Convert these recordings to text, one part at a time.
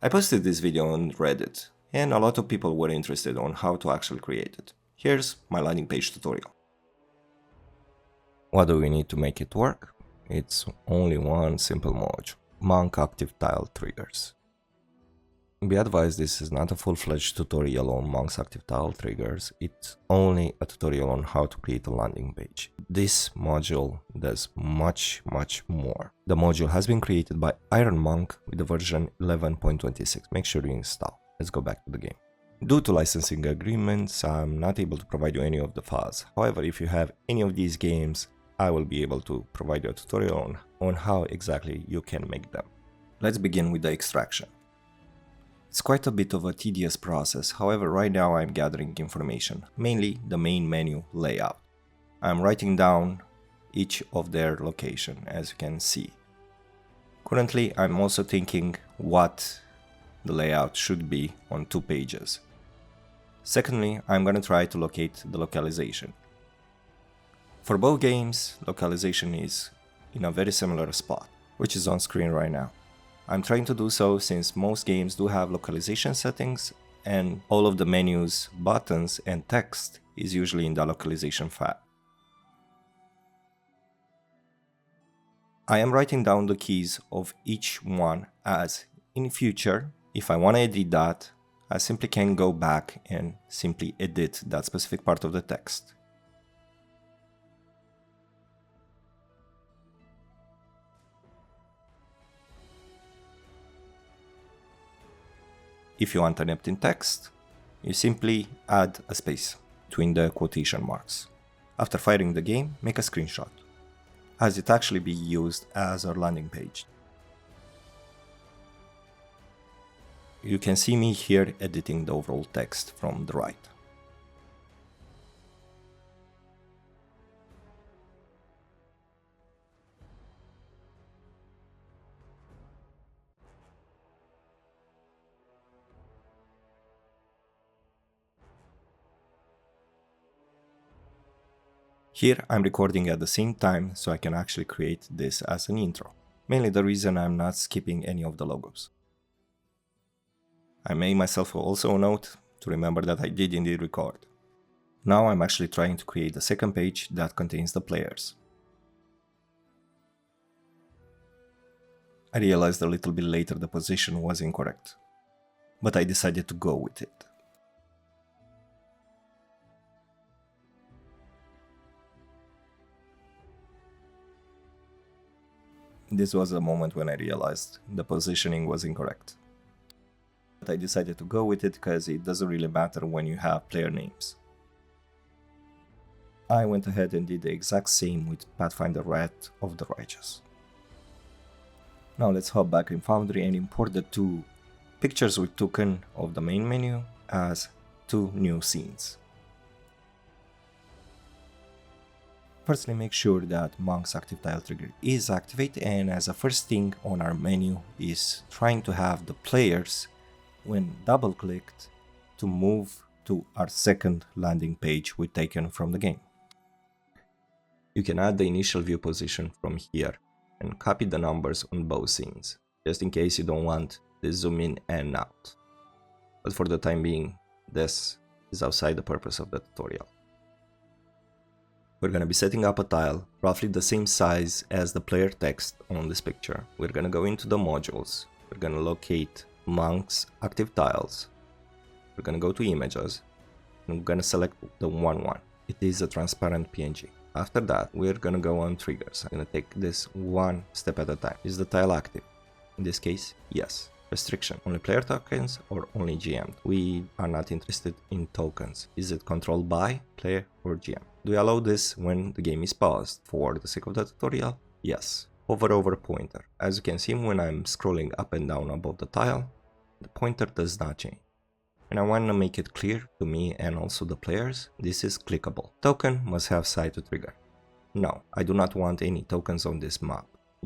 I posted this video on Reddit, and a lot of people were interested on how to actually create it. Here's my landing page tutorial. What do we need to make it work? It's only one simple module, Monk Active Tile Triggers. Be advised, this is not a full-fledged tutorial on Monk's Active Tile Triggers, it's only a tutorial on how to create a landing page. This module does much more. The module has been created by Iron Monk with the version 11.26. Make sure you install. Let's go back to the game. Due to licensing agreements, I'm not able to provide you any of the files. However, if you have any of these games, I will be able to provide you a tutorial on how exactly you can make them. Let's begin with the extraction. It's quite a bit of a tedious process, however right now I'm gathering information, mainly the main menu layout. I'm writing down each of their location, as you can see. Currently I'm also thinking what the layout should be on 2 pages. Secondly, I'm gonna try to locate the localization. For both games, localization is in a very similar spot, which is on screen right now. I'm trying to do so since most games do have localization settings and all of the menus, buttons and text is usually in the localization file. I am writing down the keys of each one, as in future, if I want to edit that, I simply can go back and simply edit that specific part of the text. If you want an empty text, you simply add a space between the quotation marks. After firing the game, make a screenshot, as it actually be used as our landing page. You can see me here editing the overall text from the right. Here I'm recording at the same time so I can actually create this as an intro. Mainly the reason I'm not skipping any of the logos. I made myself also a note to remember that I did indeed record. Now I'm actually trying to create the second page that contains the players. I realized a little bit later the position was incorrect, but I decided to go with it. This was a moment when I realized the positioning was incorrect. But I decided to go with it because it doesn't really matter when you have player names. I went ahead and did the exact same with Pathfinder Wrath of the Righteous. Now let's hop back in Foundry and import the 2 pictures with token of the main menu as 2 new scenes. Firstly, make sure that Monk's Active Tile Trigger is activated, and as a first thing on our menu is trying to have the players, when double clicked, to move to our second landing page we taken from the game. You can add the initial view position from here and copy the numbers on both scenes, just in case you don't want the zoom in and out. But for the time being, this is outside the purpose of the tutorial. We're going to be setting up a tile roughly the same size as the player text on this picture. We're going to go into the modules. We're going to locate Monk's Active Tiles. We're going to go to Images. And we're going to select the 1-1. It is a transparent PNG. After that, we're going to go on Triggers. I'm going to take this one step at a time. Is the tile active? In this case, yes. Restriction, only player tokens or only GM? We are not interested in tokens. Is it controlled by player or GM? Do we allow this when the game is paused? For the sake of the tutorial, yes. Hover over pointer. As you can see, when I'm scrolling up and down above the tile, the pointer does not change. And I want to make it clear to me and also the players, this is clickable. Token must have side to trigger. No, I do not want any tokens on this map.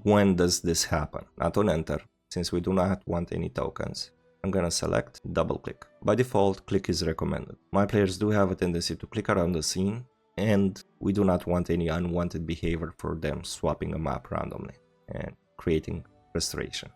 When does this happen? Not on enter. Since we do not want any tokens, I'm gonna select double click. By default, click is recommended. My players do have a tendency to click around the scene, and we do not want any unwanted behavior for them swapping a map randomly and creating frustration.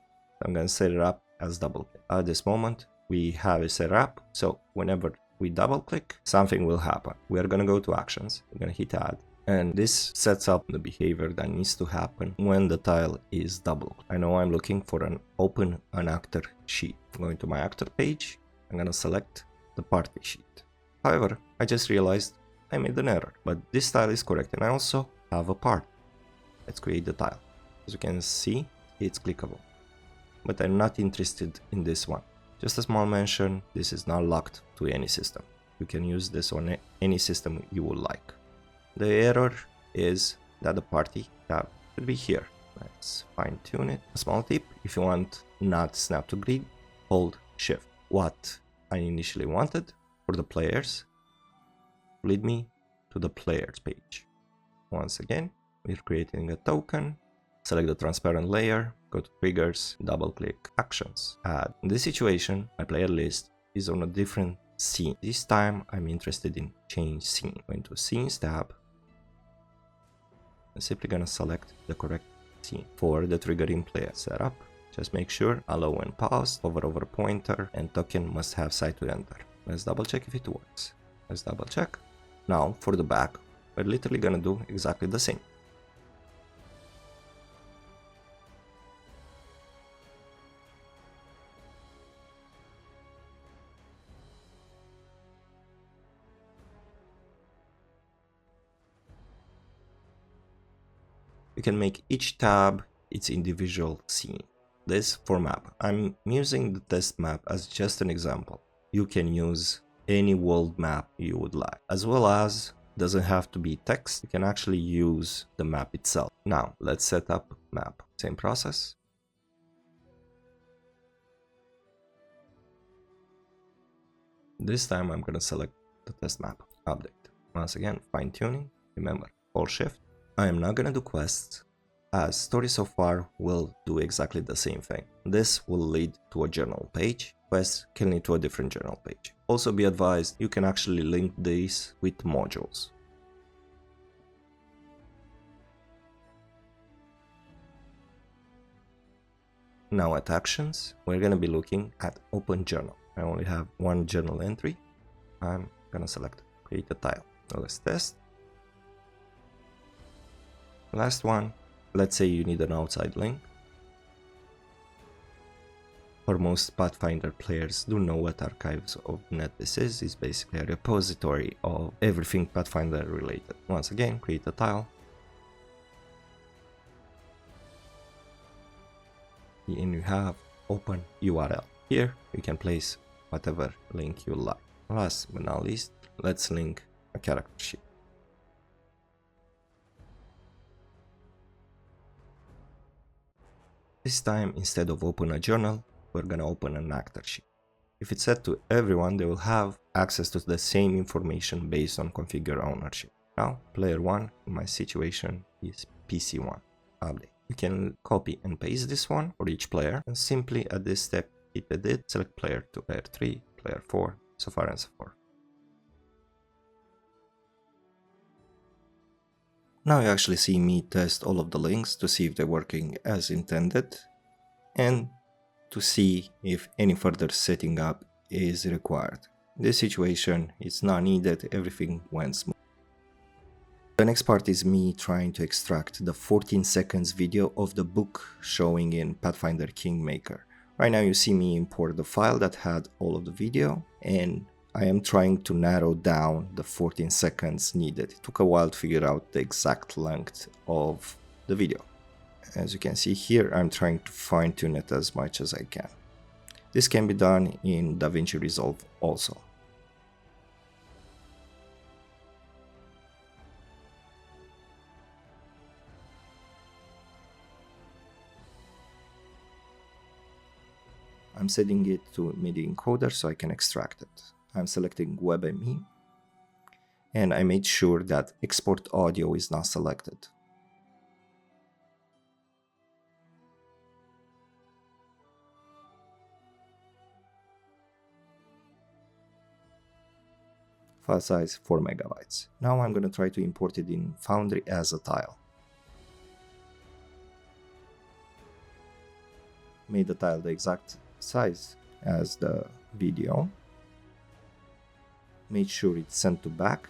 I'm gonna set it up as double click. At this moment, we have it set up, so whenever we double click, something will happen. We are gonna go to actions, we're gonna hit add, and this sets up the behavior that needs to happen when the tile is double. I know I'm looking for an open an actor sheet. I'm going to my actor page, I'm gonna select the party sheet. However, I just realized I made an error, but this tile is correct and I also have a part. Let's create the tile. As you can see, it's clickable, but I'm not interested in this one. Just a small mention, this is not locked to any system. You can use this on any system you would like. The error is that the party tab should be here. Let's fine tune it. A small tip, if you want not snap to grid, hold shift. What I initially wanted for the players lead me to the players page. Once again, we're creating a token, select the transparent layer, go to triggers, double click actions, add. In this situation, my player list is on a different scene. This time I'm interested in change scene. Going to scenes tab, I'm simply gonna select the correct scene. For the triggering player setup, just make sure allow and pause, hover over pointer, and token must have site to enter. Let's double check if it works. Let's double check. Now for the back, we're literally gonna do exactly the same. You can make each tab its individual scene. This for map. I'm using the test map as just an example. You can use any world map you would like, as well as doesn't have to be text. You can actually use the map itself. Now let's set up map. Same process. This time I'm gonna select the test map. Update. Once again, fine tuning. Remember, hold shift. I am not gonna do quests, as story so far will do exactly the same thing. This will lead to a journal page. Quests can lead to a different journal page. Also be advised, you can actually link these with modules. Now at actions, we're gonna be looking at open journal. I only have one journal entry. I'm gonna select create a tile. Now let's test. Last one, let's say you need an outside link. For most Pathfinder players do know what Archives of Net this is. It's basically a repository of everything Pathfinder related. Once again, create a tile. And you have open URL. Here you can place whatever link you like. Last but not least, let's link a character sheet. This time, instead of open a journal, we're gonna open an actor sheet. If it's set to everyone, they will have access to the same information based on configure ownership. Now, player 1 in my situation is PC1. Update. You can copy and paste this one for each player, and simply at this step hit edit, select player 2, player 3, player 4, so far and so forth. Now you actually see me test all of the links to see if they're working as intended and to see if any further setting up is required. In this situation, it's not needed, everything went smooth. The next part is me trying to extract the 14 seconds video of the book showing in Pathfinder Kingmaker. Right now you see me import the file that had all of the video, and I am trying to narrow down the 14 seconds needed. It took a while to figure out the exact length of the video. As you can see here, I'm trying to fine tune it as much as I can. This can be done in DaVinci Resolve also. I'm setting it to MIDI encoder so I can extract it. I'm selecting WebME, and I made sure that export audio is not selected. File size 4 MB. Now I'm going to try to import it in Foundry as a tile. Made the tile the exact size as the video. Make sure it's sent to back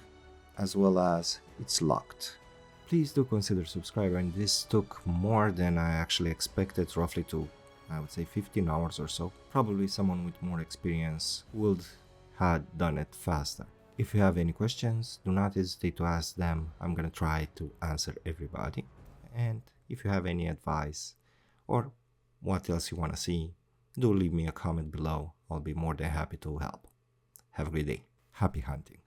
as well as it's locked. Please do consider subscribing. This took more than I actually expected, roughly to, I would say, 15 hours or so. Probably someone with more experience would have done it faster. If you have any questions, do not hesitate to ask them. I'm gonna try to answer everybody. And if you have any advice or what else you wanna see, do leave me a comment below. I'll be more than happy to help. Have a great day. Happy hunting.